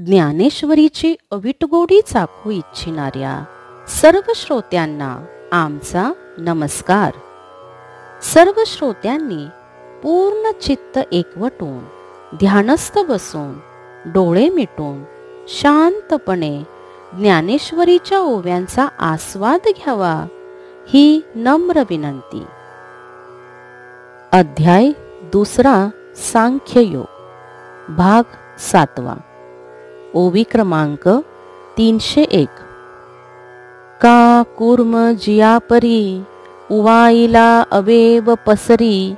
ज्ञानेश्वरीची अविटगोडी चाखू इच्छिणाऱ्या सर्व श्रोत्यांना आमचा नमस्कार. सर्व श्रोत्यांनी पूर्ण चित्त एकवटून ध्यानस्थ बसून डोळे मिटून शांतपणे ज्ञानेश्वरीच्या ओव्यांचा आस्वाद घ्यावा ही नम्र विनंती. अध्याय 2 सांख्ययोग भाग 7. ओवी क्रमांक 301. का कूर्म जियापरी उवाईला अवेव पसरी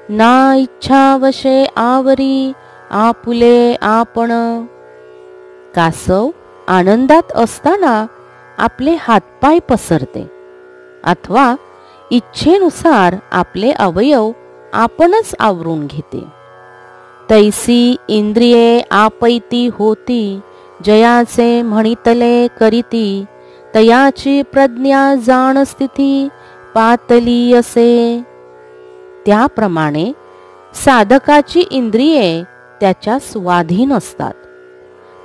ना इच्छावशे आवरी आपुले आपण. कासव आनंदात असताना आपले हातपाय पसरते अथवा इच्छेनुसार आपले अवयव आपणच आवरून घेते. तैसी इंद्रिये आपैती होती जयाचे म्हणितले करीती तयाची प्रज्ञा जाण स्थिती पातली असे. त्याप्रमाणे साधकाची इंद्रिये त्याच्या स्वाधीन असतात.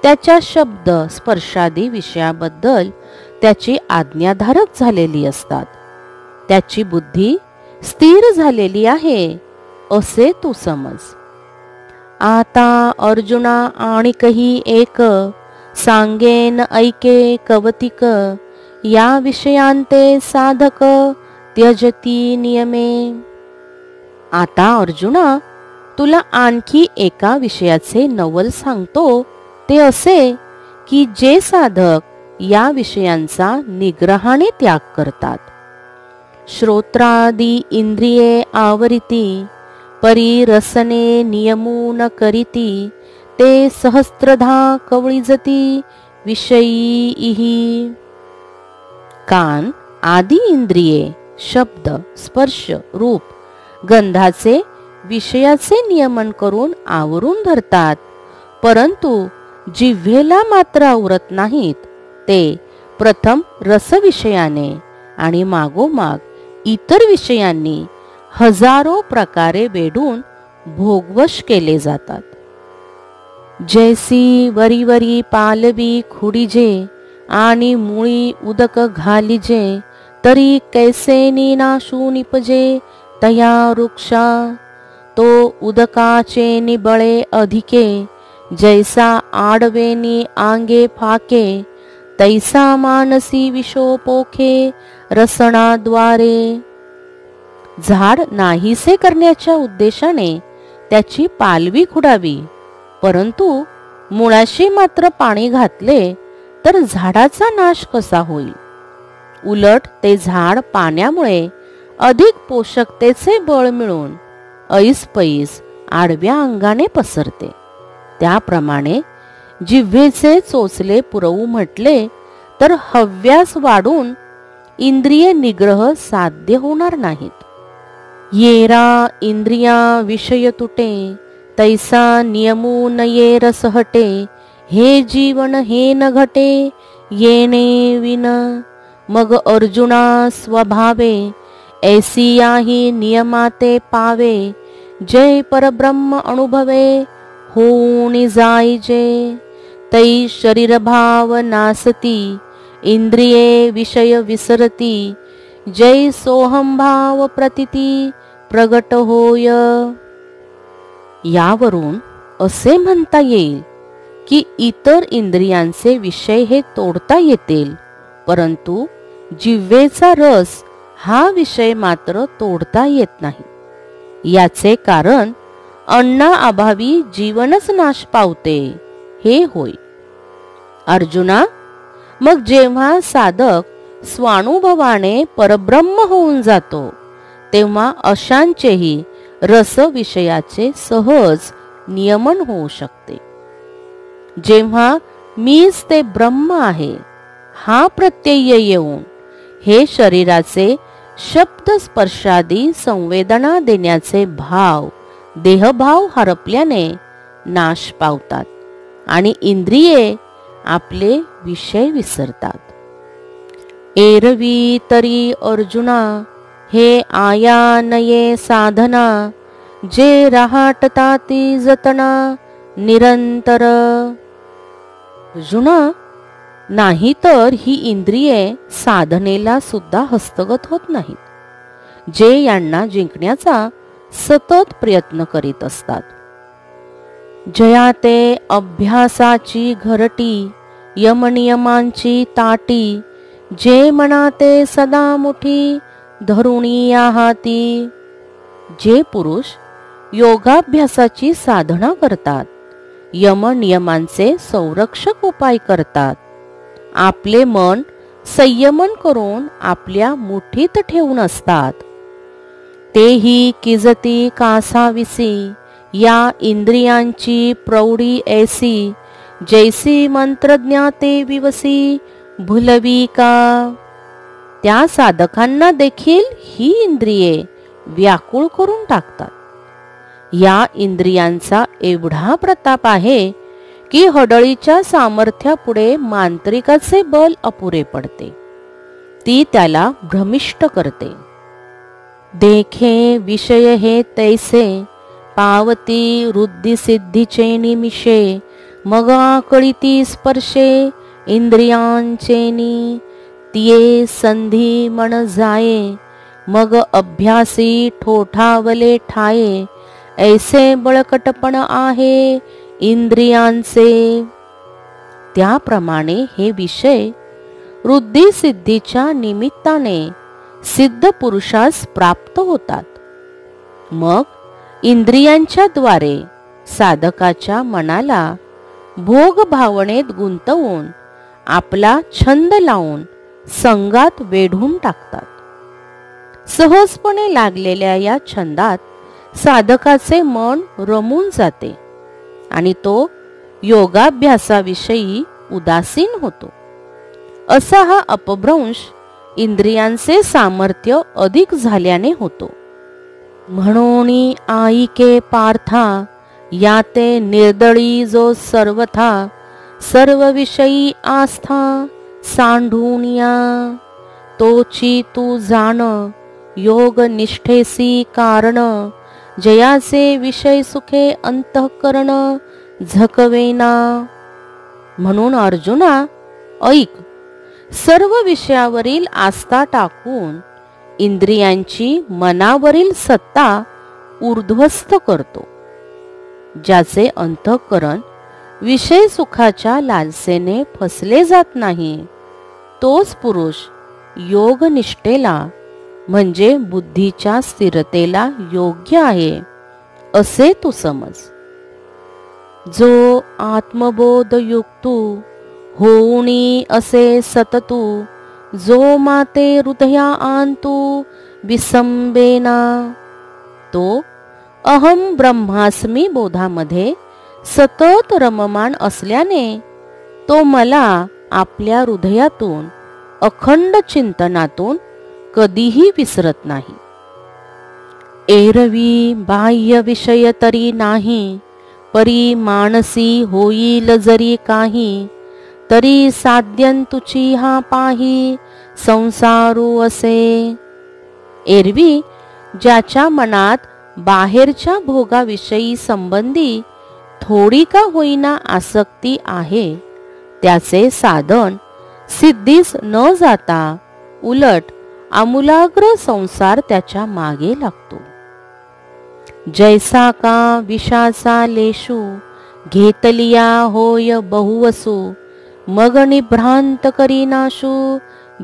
त्याच्या शब्द स्पर्शादी विषयाबद्दल त्याची आज्ञाधारक झालेली असतात. त्याची बुद्धी स्थिर झालेली आहे असे तू समज. आता अर्जुना आणिकही एक सांगेन ऐके कवतिक या विषयांते साधक त्यजती नियमे. आता अर्जुना तुला आणखी एका विषयाचे नवल सांगतो ते असे की जे साधक या विषयांचा निग्रहाने त्याग करतात. श्रोत्रादी इंद्रिये आवरिती परिरसने नियमून करीती ते सहस्त्रधा कवळिजती विषयीही. कान आदी इंद्रिये शब्द स्पर्श रूप गंधाचे विषयाचे नियमन करून आवरून धरतात, परंतु जिव्हेला मात्र आवरत नाहीत. ते प्रथम रसविषयाने आणि मागोमाग इतर विषयांनी हजारो प्रकारे वेढून भोगवश केले जातात. जैसी वरीवरी पालवी खुडीजे आणि मुळी उदक घालिजे तरी कैसेनी नाशू निपजे तया वृक्षा. तो उदकाचे निबळे अधिके जैसा आडवेनी आंगे फाके तैसा मानसी विषोपोखे रसणाद्वारे. झाड नाहीसे करण्याच्या उद्देशाने त्याची पालवी खुडावी, परंतु मुळाशी मात्र पाणी घातले तर झाडाचा नाश कसा होईल. उलट ते झाड पाण्यामुळे अधिक पोषकतेचे बळ मिळून ऐसपैस आडव्या अंगाने पसरते. त्याप्रमाणे जिव्हेचे चोचले पुरवू म्हटले तर हव्यास वाढून इंद्रिय निग्रह साध्य होणार नाहीत. येरा इंद्रिया विषय तुटे तैसा नियमून ये रसहटे हे जीवन हे न घटे येणे विन. मग अर्जुना स्वभावे ऐसियाही नियमाते पावे जय परब्रह्म अनुभवे होऊन जायजे. तै शरीर भाव नासती इंद्रिये विषय विसरती जय सोहम भाव प्रतिती प्रगट होय. यावरून असे म्हणता येईल की इतर इंद्रियांचे विषय हे तोडता येतील, परंतु जिव्हेचा रस हा विषय मात्र तोडता येत नाही. याचे कारण अन्नाअभावी जीवनच नाश पावते हे होय. अर्जुना, मग जेव्हा साधक स्वानुभवाने परब्रह्म होऊन जातो तेव्हा अशांचेही रस विषयाचे सहज नियमन होऊ शकते. जेव्हा मीच ते ब्रह्म आहे हा प्रत्यय येऊन हे शरीराचे शब्द स्पर्शादी संवेदना देण्याचे भाव देहभाव हरपल्याने नाश पावतात आणि इंद्रिये आपले विषय विसरतात. एरवी तरी अर्जुना हे आयानये साधना जे राहटता ती जतना निरंतर. अर्जुना, नाहीतर ही इंद्रिये साधनेला सुद्धा हस्तगत होत नाहीत, जे यांना जिंकण्याचा सतत प्रयत्न करीत असतात. जया ते अभ्यासाची घरटी, यमनियमांची ताटी, जे मनाते सदा मुठी, धरुणी या हाती. जे पुरुष योगाभ्यासाची साधना करतात, यमनियमांचे संरक्षक उपाय करतात, आपले मन संयमन करून आपल्या मुठीत ठेवून असतात, तेही किजती कासाविसी, या इंद्रियांची प्रौढी ऐसी, जैसी मंत्रज्ञाते विवसी, भुलवी का. त्या साधकांना देखील ही इंद्रिये व्याकुळ करून टाकतात. या इंद्रियांचा एवढा प्रताप आहे की हडळीच्या सामर्थ्यापुढे मांत्रिकाचे बल अपुरे पडते. ती त्याला भ्रमिष्ट करते. देखे विषय हे तैसे, पावती वृद्धी सिद्धीचे निमिषे, मग आकळीती स्पर्शे इंद्रियांचेनी, तिये संधी मन जाये, मग अभ्यासी ठोठावले ठाये, ऐसे बळकटपण आहे इंद्रियांचे. त्याप्रमाणे हे विषय वृद्धी सिद्धीच्या निमित्ताने सिद्ध पुरुषास प्राप्त होतात. मग इंद्रियांच्या द्वारे साधकाच्या मनाला भोग भावनेत गुंतवून आपला छंद लावून संगात वेढून टाकतात. सहजपणे लागलेल्या या छंदात साधकाचे मन रमून जाते आणि तो योगाभ्यासाविषयी उदासीन होतो. असा हा अपभ्रंश इंद्रियांचे सामर्थ्य अधिक झाल्याने होतो. म्हणून आईके पार्था, याते निर्दळी जो सर्वथा, सर्व विषयी आस्था सांढूनिया, तोची तू जाण योग निष्ठेसी कारण, जयाचे विषय सुखे अंतःकरण झकवेना. म्हणून अर्जुना ऐक, सर्व विषयावरील आस्था टाकून इंद्रियांची मनावरील सत्ता ऊर्ध्वस्त करतो. ज्याचे अंतःकरण विषय सुखाच्या लालसेने फसले जात नाही, तोच पुरुष योग निष्ठेला म्हणजे बुद्धीच्या स्थिरतेला योग्य आहे असे तू समज. जो आत्मबोध युक्तू होऊनी असे सततू, जो माते हृदया आणतू विसंबेना, तो अहम ब्रह्मास्मी बोधामध्ये सतत रममान असल्याने तो मला आपल्या हृदयातून अखंड चिंतनातून कधीही विसरत नाही. एरवी बाह्य विषय तरी नाही, परी मानसी होईल जरी काही, तरी साध्यन तुची हा पाही संसारू असे. एरवी ज्याच्या मनात बाहेरच्या भोगाविषयी संबंधी थोडी का होईना आसक्ती आहे, त्याचे साधन सिद्धीस न जाता उलट आमूलाग्र संसार त्याच्या मागे लागतो. जैसा का विषाचा लेशू, घेतलिया होय बहुवसू, मग निभ्रांत करी नाशू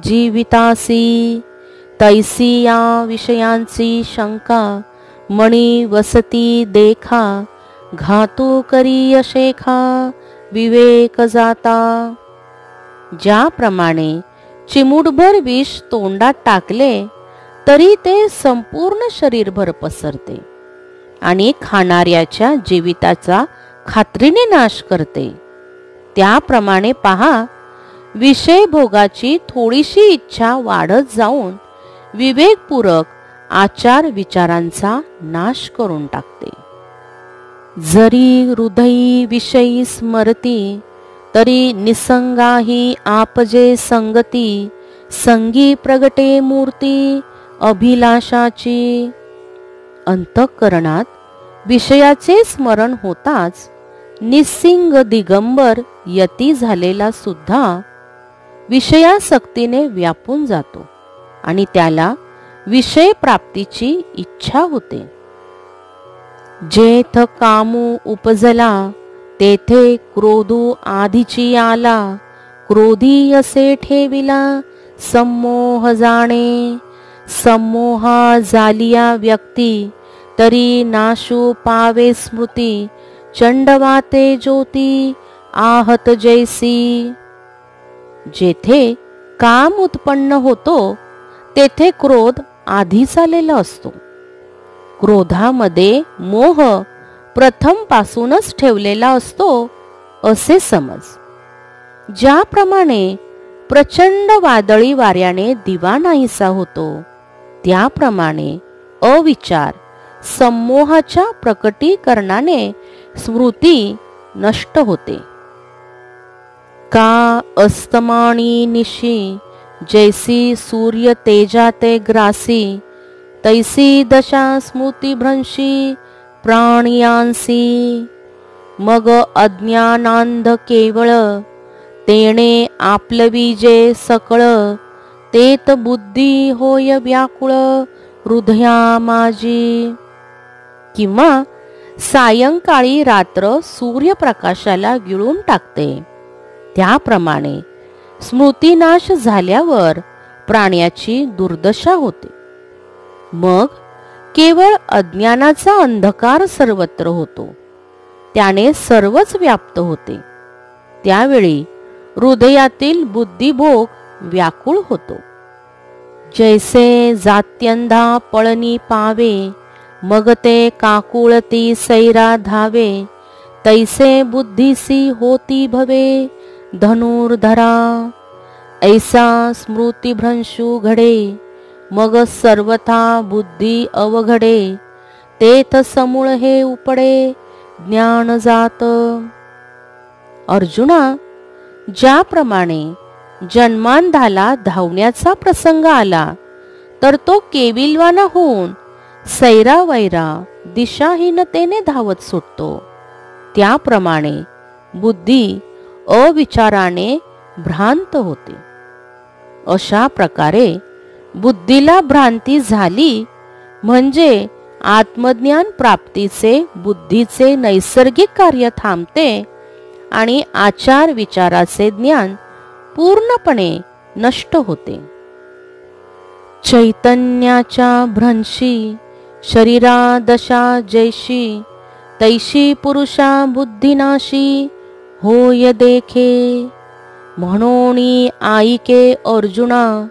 जीवितासी, तैसी या विषयांची शंका, मणी वसती देखा, घातू करी यशेखा विवेक जाता. ज्याप्रमाणे चिमूटभर विष तोंडात टाकले तरी ते संपूर्ण शरीरभर पसरते आणि खाणाऱ्याच्या जीविताचा खात्रीने नाश करते, त्याप्रमाणे पहा, विषय भोगाची थोडीशी इच्छा वाढत जाऊन विवेकपूर्वक आचार विचारांचा नाश करून टाकते. जरी हृदयी विषयी स्मरती, तरी निसंगाही आपजे संगती, संगी प्रगटे मूर्ती अभिलाषाची. अंतःकरणात विषयाचे स्मरण होताच निस्सिंग दिगंबर यती झालेला सुद्धा विषयासक्तीने व्यापून जातो आणि त्याला विषय प्राप्तीची इच्छा होते. जेथ कामू उपजला तेथे क्रोधू आधीची आला, क्रोधी असे ठेविला संमोह जाणे. संमोहा झालिया व्यक्ती तरी नाशू पावे स्मृती, चंडवाते ज्योती आहत जैसी. जेथे काम उत्पन्न होतो तेथे क्रोध आधीच आलेला असतो. क्रोधामध्ये मोह प्रथम पासूनच ठेवलेला असतो असे समज. ज्याप्रमाणे प्रचंड वादळी वाऱ्याने दिवा नाहीसा होतो, त्याप्रमाणे अविचार संमोहाच्या प्रकटीकरणाने स्मृती नष्ट होते. का अस्तमानी निशी जैसी सूर्य तेजाते ग्रासी, तैसी दशा स्मृती भ्रंशी प्राणियांसी. मग अज्ञानांध केवळ तेणे आपलवी जे सकळ, तेत बुद्धी होय व्याकुळ हृदया माझी. किंवा सायंकाळी रात्र सूर्यप्रकाशाला गिळून टाकते, त्याप्रमाणे स्मृतिनाश झाल्यावर प्राण्याची दुर्दशा होते. मग केवळ अज्ञानाचा अंधकार सर्वत्र होतो, त्याने सर्वच व्याप्त होते. त्यावेळी हृदयातील बुद्धिभोग व्याकुळ होतो. जैसे जात्यंधा पळणी पावे, मग ते काकुळती सैरा धावे, तैसे बुद्धीसी होती भवे धनुर्धरा. ऐसा स्मृतिभ्रंशू घडे, मग सर्वथा बुद्धी अवघडे, तेथ समूळ हे उपडे ज्ञान जात. अर्जुना, ज्याप्रमाणे जन्मांधाला धावण्याचा प्रसंग आला तर तो केविलवाना होऊन सैरावैरा दिशाहीनतेने धावत सुटतो, त्याप्रमाणे बुद्धी अविचाराने भ्रांत होते. अशा प्रकारे बुद्धीला भ्रांती झाली म्हणजे आत्मज्ञान प्राप्तीचे बुद्धीचे नैसर्गिक कार्य थांबते आणि आचार विचाराचे ज्ञान पूर्णपणे नष्ट होते. चैतन्याच्या भ्रंशी शरीरा दशा जैशी, तैशी पुरुषा बुद्धिनाशी होय देखे. म्हणोनी आईके अर्जुना,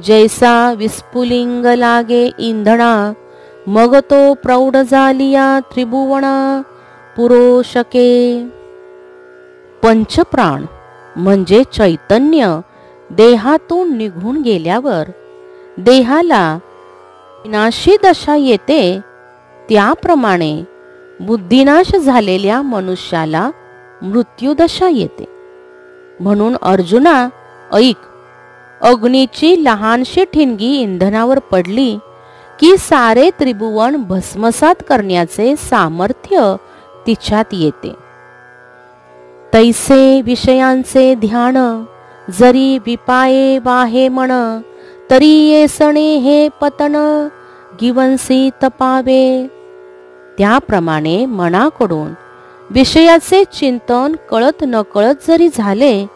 जैसा विस्फुलिंग लागे इंधना, मग तो प्रौढ झालिया त्रिभुवना पुरोशके. पंचप्राण म्हणजे चैतन्य देहातून निघून गेल्यावर देहाला विनाशी दशा येते, त्याप्रमाणे बुद्धिनाश झालेल्या मनुष्याला मृत्यूदशा येते. म्हणून अर्जुना ऐक, अग्नीची लहानशी ठिणगी इंधनावर पडली की सारे त्रिभुवन भस्मसात करण्याचे सामर्थ्य तिच्यात येते. तैसे विषयांचे ध्यान जरी विपाये वाहे मन, तरी येसणे हे पतन गिवंसी तपावे. त्याप्रमाणे मनाकडून विषयाचे चिंतन कळत नकळत जरी झाले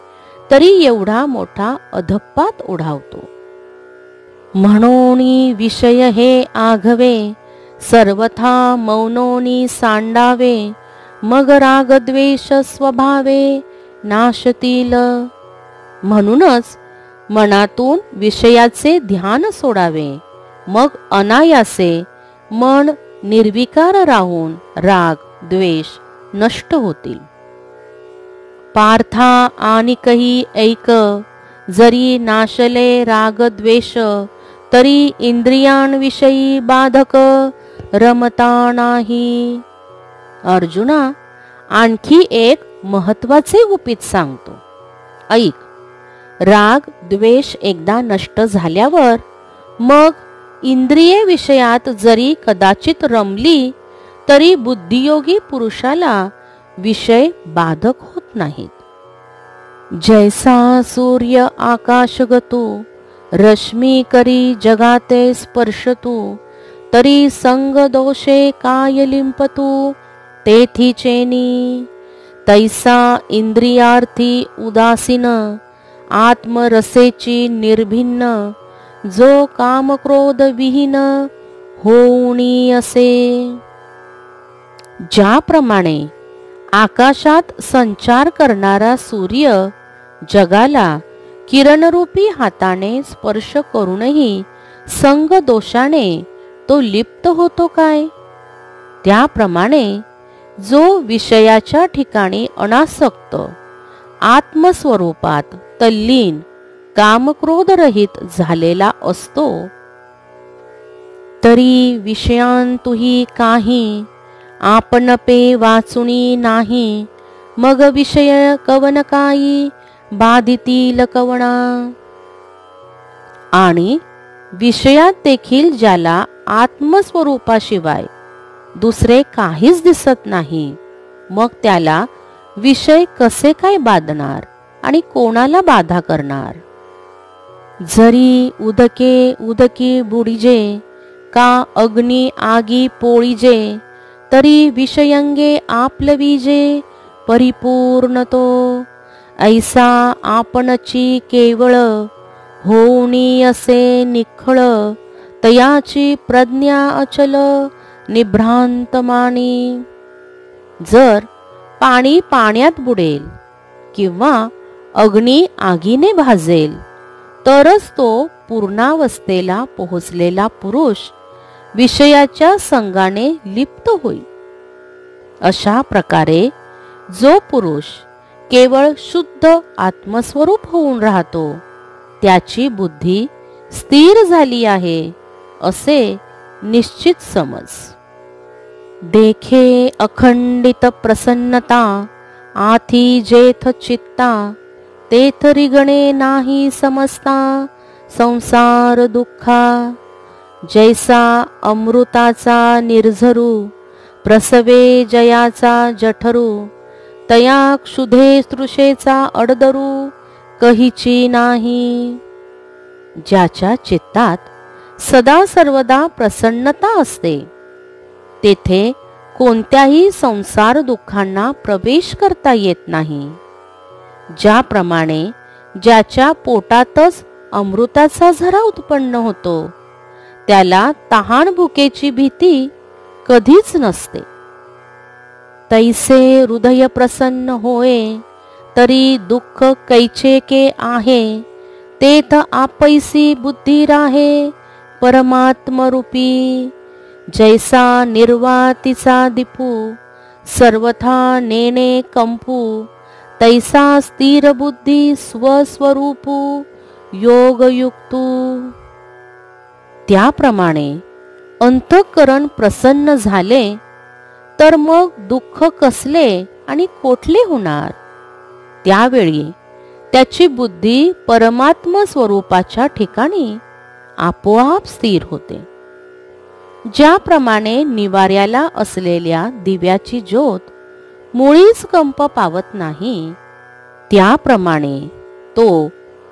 तरी एवढा मोठा अधप्पात ओढावतो. म्हणोनी विषय हे आघवे, सर्वथा मौनोनी सांडावे, मग राग द्वेष स्वभावे नाशतील. म्हणूनच मनातून विषयाचे ध्यान सोडावे, मग अनायासे मन निर्विकार राहून राग द्वेष नष्ट होतील. पार्था आणिकही ऐक, जरी नाशले राग द्वेष, तरी इंद्रियांविषयी बाधक रमता नाही. अर्जुना, आणखी एक महत्वाचे गुपित सांगतो, ऐक. राग द्वेष एकदा नष्ट झाल्यावर मग इंद्रिये विषयात जरी कदाचित रमली तरी बुद्धियोगी पुरुषाला विषय बाधक होत नाहीत. जैसा सूर्य आकाशगतो रश्मी करी जगाते स्पर्शतू तरी संग दोषे काय लिंपतू तेथीचेनी. तैसा इंद्रियार्थी उदासीन आत्मरसेची निर्भिन्न जो कामक्रोध विहीन होऊनी असे. ज्याप्रमाणे आकाशात संचार करणारा सूर्य जगाला किरणरूपी हाताने स्पर्श करूनही संग दोषाने तो लिप्त होतो काय, त्याप्रमाणे जो विषयाच्या ठिकाणी अनासक्त आत्मस्वरूपात तल्लीन कामक्रोधरहित झालेला असतो, तरी विषयांतुही काही आपण पे वाचुनी नाही. मग विषय कवन काही बाधितील कवणा. आणि विषयात देखील ज्याला आत्मस्वरूपाशिवाय दुसरे काहीच दिसत नाही, मग त्याला विषय कसे काय बाधणार आणि कोणाला बाधा करणार. जरी उदके उदकी बुडिजे का अग्नी आगी पोळीजे तरी विषयंगे आपलविजे परिपूर्ण तो. ऐसा आपणची केवळ होऊनी असे निखळ तयाची प्रज्ञा अचल निभ्रांत मानी. जर पाणी पाण्यात बुडेल किंवा अग्नी आगीने भाजेल तरच तो पूर्णावस्थेला पोहोचलेला पुरुष विषयाच्या संगाने लिप्त होईल. अशा प्रकारे जो पुरुष केवळ शुद्ध आत्मस्वरूप होऊन राहतो त्याची बुद्धी स्थिर झाली आहे असे निश्चित समज. देखे अखंडित प्रसन्नता आथी जेथ चित्ता तेथ रिगणे नाही समजता संसार दुःखा. जैसा अमृताचा निर्झरू प्रसवे जयाचा जठरू तया क्षुधे तृषेचा अडदरू कहीची नाही. ज्याच्या चित्तात सदा सर्वदा प्रसन्नता असते तेथे कोणत्याही संसार दुःखांना प्रवेश करता येत नाही. ज्याप्रमाणे ज्याच्या पोटातच अमृताचा झरा उत्पन्न होतो त्याला तहान भुकेची भीती कधीच नसते. तैसे हृदय प्रसन्न होय तरी दुःख कैचे के आहे तेथ आपैसी बुद्धी राहे परमात्मरूपी. जैसा निर्वातीचा दिपू सर्वथा नेणे कंपू तैसा स्थिर बुद्धी स्वस्वरूपू योगयुक्तू. त्याप्रमाणे अंतःकरण प्रसन्न झाले तर मग दुःख कसले आणि कोठले होणार. त्यावेळी त्याची बुद्धी परमात्म स्वरूपाच्या ठिकाणी आपोआप स्थिर होते. ज्याप्रमाणे निवाऱ्याला असलेल्या दिव्याची ज्योत मुळीच कंप पावत नाही त्याप्रमाणे तो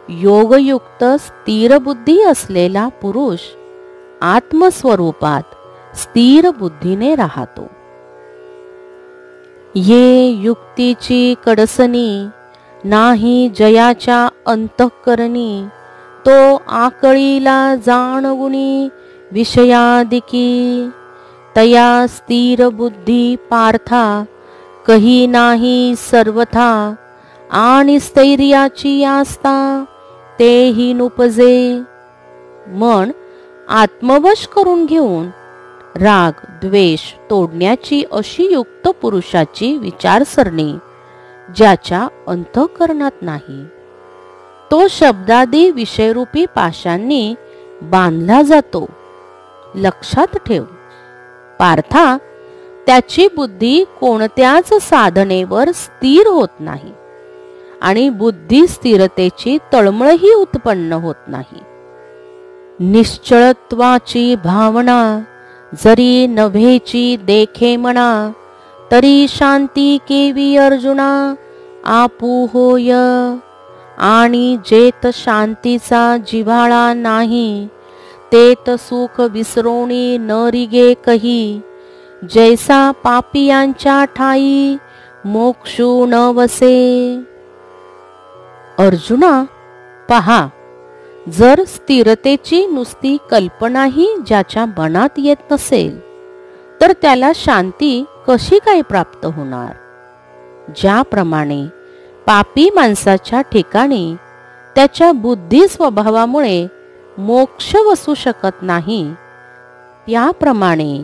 योगयुक्त स्थिर बुद्धी असलेला पुरुष आत्मस्वरूपात स्थिर बुद्धीने राहतो. ये युक्तीची कडसनी नाही जयाच्या अंतःकरणी तो आकळीला जाणवुनी विषयादिकी. तया स्थिर बुद्धी पार्था कही नाही सर्वथा आणि स्थैर्याची आस्था तेही नुपजे. मन आत्मवश करून घेऊन राग द्वेष तोडण्याची अशी युक्त पुरुषाची विचारसरणी ज्याच्या अंतःकरणात नाही तो शब्दादी विषयरूपी पाशांनी बांधला जातो. लक्षात ठेव पार्था, त्याची बुद्धी कोणत्याच साधनेवर स्थिर होत नाही आणि बुद्धी स्थिरतेची तळमळही उत्पन्न होत नाही. निश्चळत्वाची भावना जरी नभेची देखे म्हणा तरी शांती केवी अर्जुना आपू होय. आणि जेत शांतीचा जिव्हाळा नाही, तेत सुख विसरोणी न रिगे कही. जैसा पापियांच्या ठाई मोक्षू न वसे. अर्जुना, पहा, जर स्थिरतेची नुसती कल्पनाही ज्याच्या मनात येत नसेल तर त्याला शांती कशी काय प्राप्त होणार. ज्याप्रमाणे पापी माणसाच्या ठिकाणी त्याच्या बुद्धी स्वभावामुळे मोक्ष वसू शकत नाही, त्याप्रमाणे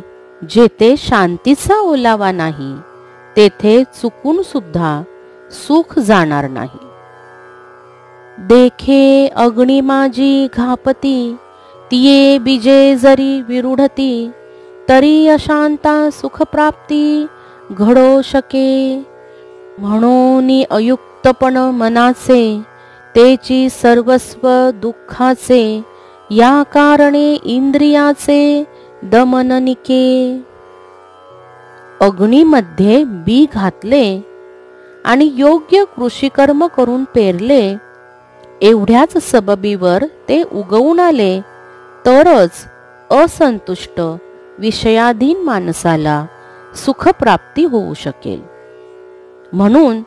जेथे शांतीचा ओलावा नाही तेथे चुकून सुद्धा सुख जाणार नाही. देखे अग्नी माझी घापती, तिये बीजे जरी विरूढती. तरी अशांता सुखप्राप्ती घडो शके. म्हणून अयुक्तपण मनाचे, तेची सर्वस्व दुःखाचे. या कारणे इंद्रियाचे दमन निके. अग्नीमध्ये बी घातले आणि योग्य कृषीकर्म करून पेरले, एवढ्याच सबबीवर ते उगवून आले तरच असंतुष्ट विषयाधीन माणसाला सुखप्राप्ती होऊ शकेल. म्हणून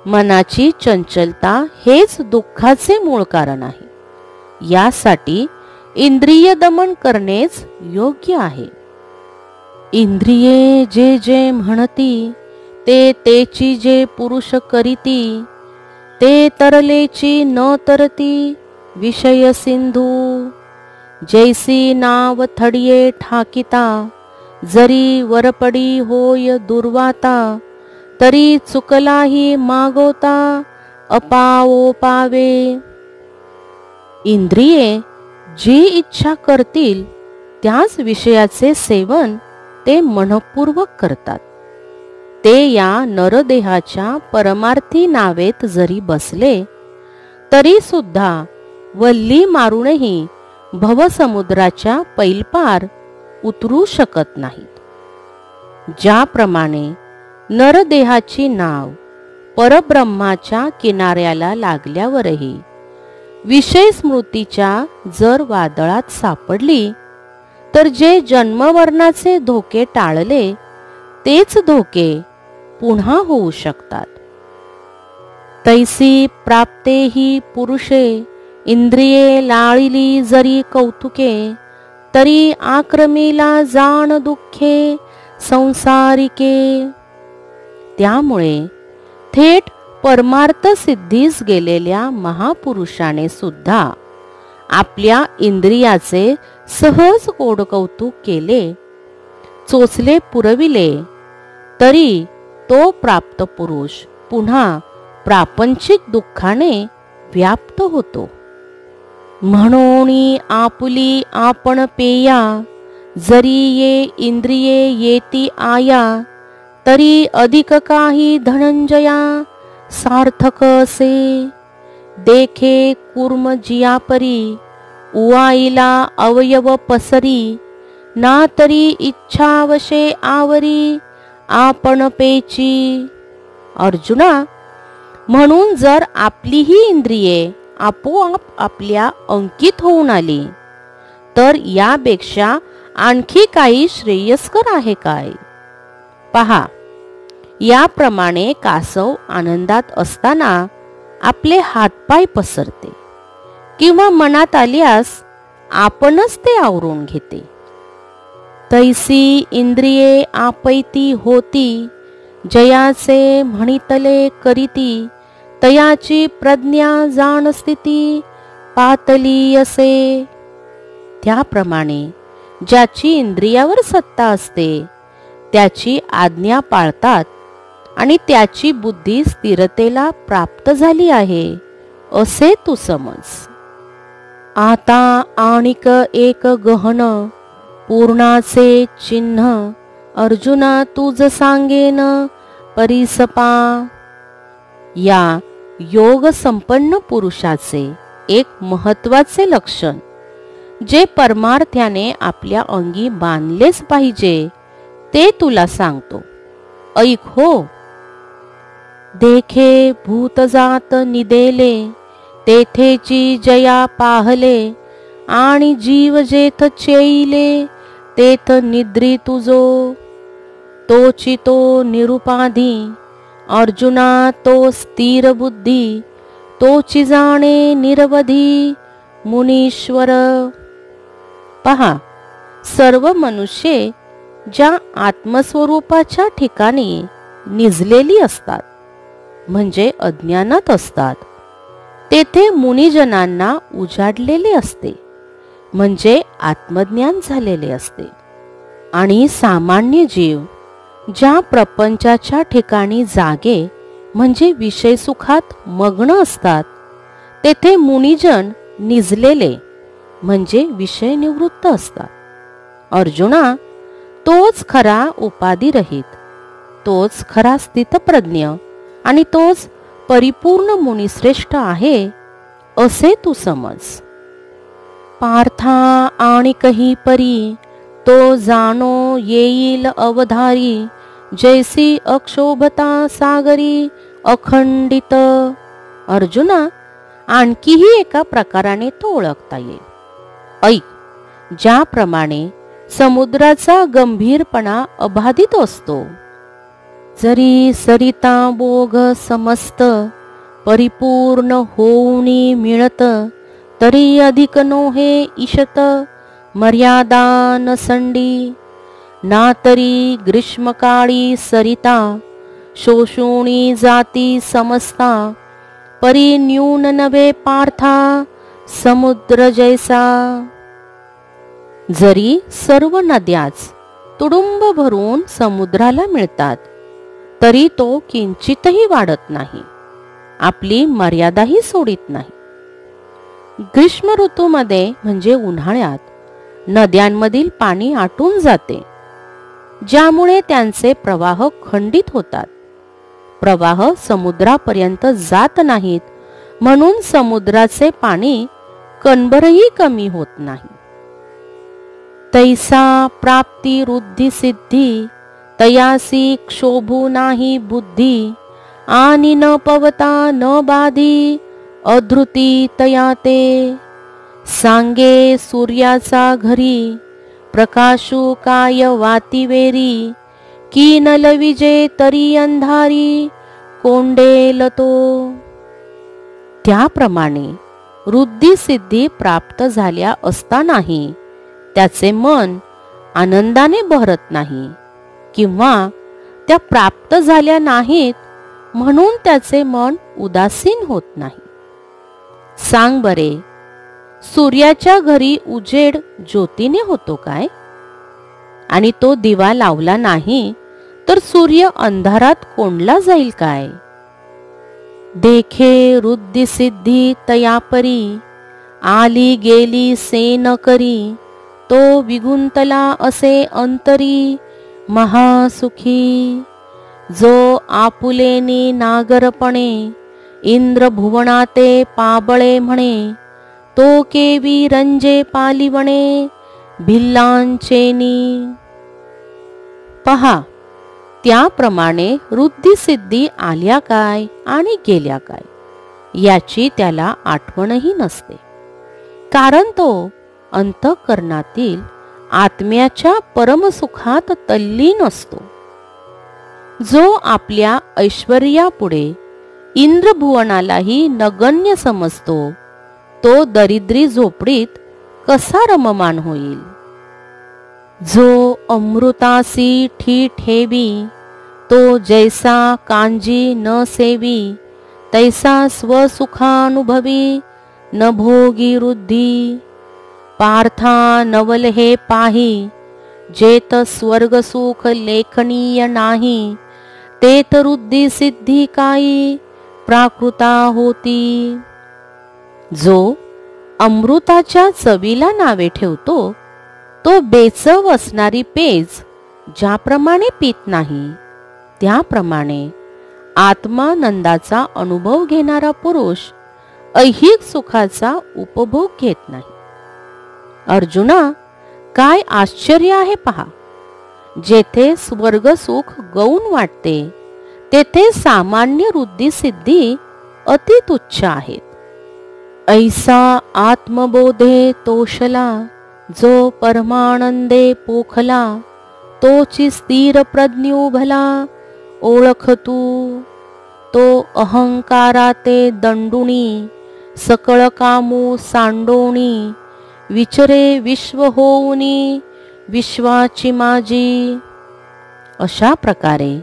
मनाची चंचलता हेच दुःखाचे मूळ कारण आहे. यासाठी इंद्रिय दमन करणेच योग्य आहे. इंद्रिये जे जे म्हणती, ते तेची जे पुरुष करीती. ते तरलेची न तरती विषय सिंधू. जैसी नाव थडिये ठाकिता, जरी वरपडी होय दुर्वाता. तरी चुकलाही मागोता अपावो पावे. इंद्रिये जी इच्छा करतील त्याच विषयाचे सेवन ते मनपूर्वक करतात. ते या नरदेहाच्या परमार्थी नावेत जरी बसले तरी सुद्धा वल्ली मारूनही भवसमुद्राच्या पैलपार उतरू शकत नाहीत. ज्याप्रमाणे नरदेहाची नाव परब्रह्माच्या किनाऱ्याला लागल्यावरही विषय स्मृतीच्या जर वादळात सापडली तर जे जन्ममरणाचे धोके टाळले तेच धोके पुन्हा होऊ शकतात. तैसी प्राप्तेही पुरुषे, इंद्रिये लाळिली जरी कौतुके. तरी आक्रमीला जाण दुःखे संसारिके. त्यामुळे थेट परमार्थ सिद्धीस गेलेल्या महापुरुषाने सुद्धा आपल्या इंद्रियाचे सहज कोडकौतुक केले, चोचले पुरविले, तरी तो प्राप्त पुरुष पुन्हा प्रापंचिक दुःखाने व्याप्त होतो. म्हणून आपुली आपण पेया, जरी ये इंद्रिये येती आया. तरी अधिक काही धनंजया सार्थक असे. देखे कूर्म जियापरी, उवाईला अवयव पसरी. ना तरी इच्छावशे आवरी आपण पेची. अर्जुना, म्हणून जर आपलीही इंद्रिये आपोआप आपल्या अंकित होऊन आली तर यापेक्षा आणखी काही श्रेयस्कर आहे काय. पहा, याप्रमाणे कासव आनंदात असताना आपले हातपाय पसरते किंवा मनात आल्यास आपणच ते आवरून घेते. तैसी इंद्रिये आपैती होती, जयाचे म्हणितले करीती. तयाची प्रज्ञा जाण स्थिती पातली असे. त्याप्रमाणे ज्याची इंद्रियावर सत्ता असते त्याची आज्ञा पाळतात आणि त्याची बुद्धी स्थिरतेला प्राप्त झाली आहे असे तू समज. आता आणिक एक गहन पूर्णाचे चिन्ह, अर्जुना तुझ सांगेन परिसपा. या योग संपन्न पुरुषाचे एक महत्वाचे लक्षण जे परमार्थाने आपल्या अंगी बांधलेच पाहिजे ते तुला सांगतो. ऐक हो. देखे भूतजात निदेले, तेथेची जया पाहले, आणि जीव जेथ चेईले, तेथ निद्री तुझो. तोची तो निरुपाधी, अर्जुना तो स्थिर बुद्धी, तोची जाणे निरवधी मुनीश्वर. पहा, सर्व मनुष्ये ज्या आत्मस्वरूपाच्या ठिकाणी निजलेली असतात, म्हणजे अज्ञानात असतात, तेथे मुनिजनांना उजाडलेले असते, म्हणजे आत्मज्ञान झालेले असते. आणि सामान्य जीव ज्या प्रपंचाच्या ठिकाणी जागे, म्हणजे विषय सुखात मग्न असतात, तेथे मुनिजन निजलेले, म्हणजे विषय निवृत्त असतात. अर्जुना, तोच खरा उपाधिरहित, तोच खरा स्थितप्रज्ञ आणि तोच परिपूर्ण मुनिश्रेष्ठ आहे, असे तू समज. पार्था आणि कही परी, तो जाणो येईल अवधारी, जैसी अक्षोभता सागरी अखंडित. अर्जुना, आणखीही एका प्रकाराने तो ओळखता येईल. ऐक, ज्याप्रमाणे समुद्राचा गंभीरपणा अबाधित असतो, जरी सरिता बोग समस्त, परिपूर्ण होऊनी मिळत, तरी अधिक नोहे ईशत, मर्यादा नसंडी. ना तरी ग्रीष्मकाळी सरिता, शोषुणी जाती समस्ता, परी न्यून नव्हे पार्था, समुद्र जैसा. जरी सर्व नद्याच तुडुंब भरून समुद्राला मिळतात, तरी तो किंचितही वाढत नाही, आपली मर्यादाही सोडित नाही. ग्रीष्म ऋतूमध्ये म्हणजे उन्हाळ्यात नद्यांमधील पाणी आटून जाते, ज्यामुळे त्यांचे प्रवाह खंडित होतात. प्रवाह समुद्रापर्यंत जात नाहीत, म्हणून समुद्राचे पाणी कणभरही कमी होत नाही. तैसा प्राप्ती वृद्धी सिद्धी, तयासी क्षोभू नाही बुद्धी, आणि न पवता न बाधी, अधृती तया ते. सांगे सूर्याचा घरी, प्रकाशू काय वातीवेरी, की न लविजे तरी अंधारी, कोंडेल तो. त्याप्रमाणे वृद्धी सिद्धी प्राप्त झाल्या असतानाही त्याचे मन आनंदाने बहरत नाही, किंवा त्या प्राप्त झाल्या नाहीत म्हणून त्याचे मन उदासीन होत नाही. सांग बरे, सूर्याच्या घरी उजेड ज्योतीने होतो काय? आणि तो दिवा लावला नाही तर सूर्य अंधारात कोंडला जाईल काय? देखे वृद्धी सिद्धी तयापरी, आली गेली से न करी, तो विगुंतला असे अंतरी, महासुखी. जो आपुलेनी नागरपणे, इंद्र भुवनाते पाबळे म्हणे, तो केवी रंजे पालिवणे, भिल्लांचेनी. पहा, त्याप्रमाणे वृद्धी सिद्धी आल्या काय आणि गेल्या काय याची त्याला आठवणही नसते, कारण तो अंतःकरणातील आत्म्याच्या परमसुखात तल्लीन असतो. जो आपल्या ऐश्वर्यापुढे इंद्रभुवनालाही नगण्य समजतो, तो दरिद्री झोपडीत कसा रममान होईल? जो अमृतासी ठी ठेवी, तो जैसा कांजी न सेवी, तैसा स्वसुखानुभवी न भोगी वृद्धी. पार्था नवल हे पाही, जेत स्वर्गसुख लेखनीय नाही, तेत वृद्धी सिद्धी काही प्राकृता होती. जो अमृताच्या चवीला नावे ठेवतो, तो बेचव असणारी पेज ज्याप्रमाणे पित नाही, त्याप्रमाणे आत्मानंदाचा अनुभव घेणारा पुरुष ऐहिक सुखाचा उपभोग घेत नाही. अर्जुना, काय आश्चर्य आहे पहा. जेथे स्वर्गसुख गौण वाटते तेथे सामान्य वृद्धी सिद्धी अति तुच्छ आहेत. ऐसा आत्मबोधे तोषला, जो परमानंदे पोखला, तोची स्थिर प्रज्ञू भला, ओळख तू. तो अहंकाराते दंडुणी, सकळ कामू सांडोणी, विचरे विश्व होऊनी, विश्वाची माझी. अशा प्रकारे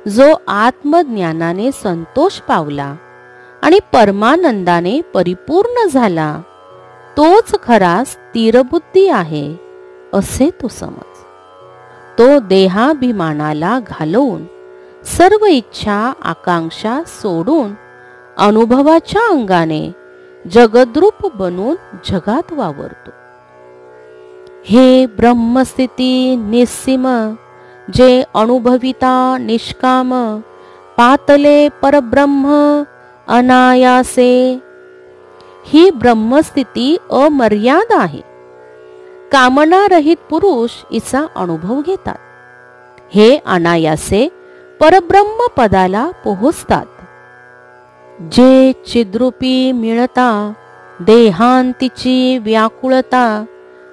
जो आत्मज्ञानाने संतोष पावला आणि परमानंदाने परिपूर्ण झाला, तोच खरा स्थिरबुद्धी आहे असे तू समज. तो देहाभिमानाला घालवून सर्व इच्छा आकांक्षा सोडून अनुभवाच्या अंगाने जगद्रूप बनून जगात वावरतो. हे ब्रह्मस्थिती निस्सीम, जे अनुभविता निष्काम, पातले परब्रह्म अनायासे. ही ब्रह्मस्थिती अमर्याद आहे. कामनारहित पुरुष हिचा अनुभव घेतात. हे अनायासे परब्रह्म पदाला पोहोचतात. जे चिद्रूपी मिळता, देहांतीची व्याकुळता,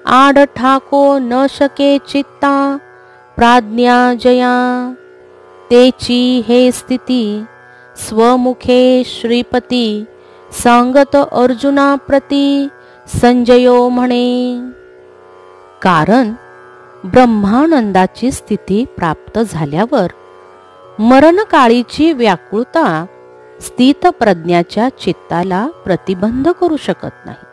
आड ठाको न शके चित्ता, प्राज्ञा जया. तेची हे स्थिती स्वमुखे श्रीपती, सांगत अर्जुना प्रती संजयो म्हणे. कारण ब्रह्मानंदाची स्थिती प्राप्त झाल्यावर मरणकाळीची व्याकुळता स्थितप्रज्ञाच्या चित्ताला प्रतिबंध करू शकत नाही.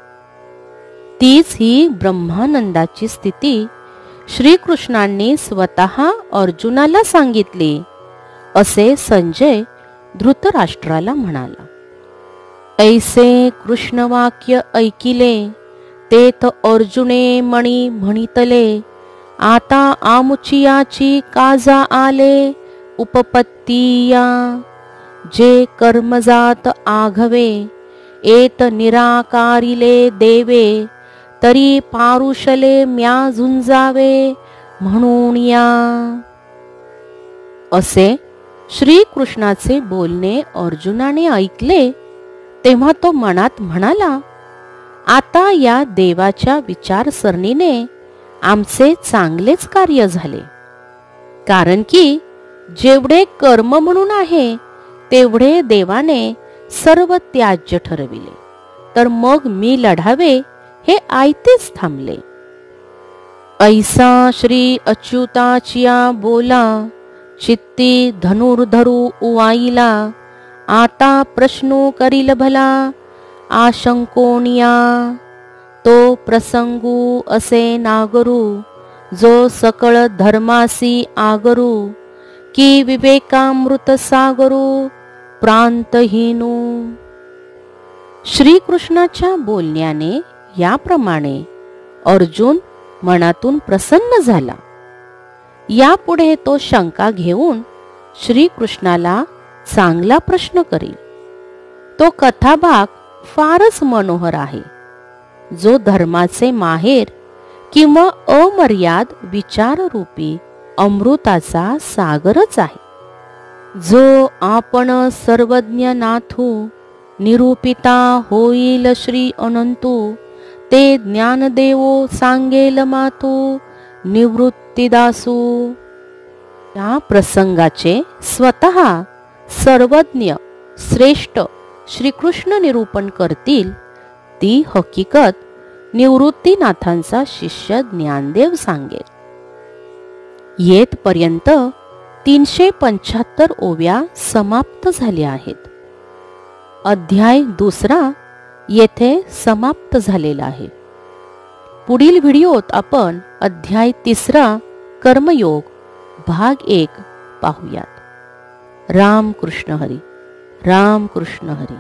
तीच ही ब्रह्मानंदाची स्थिती श्रीकृष्णांनी स्वतः अर्जुनाला सांगितली असे संजय धृतराष्ट्राला म्हणाला. ऐसे कृष्णवाक्य ऐकिले, तेथ अर्जुने मणी म्हणितले, आता आमुचियाची काजा आले उपपत्तिया. जे कर्मजात आघवे, एत निराकारिले देवे, तरी पारुषले म्या झुंजावे म्हणून या. असे श्रीकृष्णाचे बोलणे अर्जुनाने ऐकले तेव्हा तो मनात म्हणाला, आता या देवाच्या विचारसरणीने आमचे चांगलेच कार्य झाले. कारण की जेवढे कर्म म्हणून आहे तेवढे देवाने सर्व त्याज्य ठरविले, तर मग मी लढावे हे आयतेच थांबले. ऐसा श्री अच्युताचिया बोला, चित्ती धनुर्धरू उवाईला, आता प्रश्नो करील भला आशंकोनिया. तो प्रसंगू असे नागरू, जो सकळ धर्मासी आगरू, की विवेकामृत सागरू प्रांतहीनू. श्रीकृष्णाच्या बोलण्याने याप्रमाणे अर्जुन मनातून प्रसन्न झाला. यापुढे तो शंका घेऊन श्रीकृष्णाला चांगला प्रश्न करील. तो कथाभाग फारच मनोहर आहे, जो धर्माचे माहेर किंवा अमर्याद विचाररूपी अमृताचा सागरच आहे. जो आपण सर्वज्ञ नाथू, निरूपिता होईल श्री अनंतू, ते ज्ञानदेवो सांगेल मातू निवृत्तीदासू. या प्रसंगाचे स्वतः सर्वज्ञ श्रेष्ठ श्रीकृष्ण निरूपण करतील ती हकीकत निवृत्तीनाथांचा शिष्य ज्ञानदेव सांगेल. येथपर्यंत 375 ओव्या समाप्त झाल्या आहेत. अध्याय 2 येथे समाप्त झालेला आहे. पुढील व्हिडिओत आपण अध्याय 3 कर्मयोग भाग 1 पाहूयात. राम कृष्ण हरी. राम कृष्ण हरी.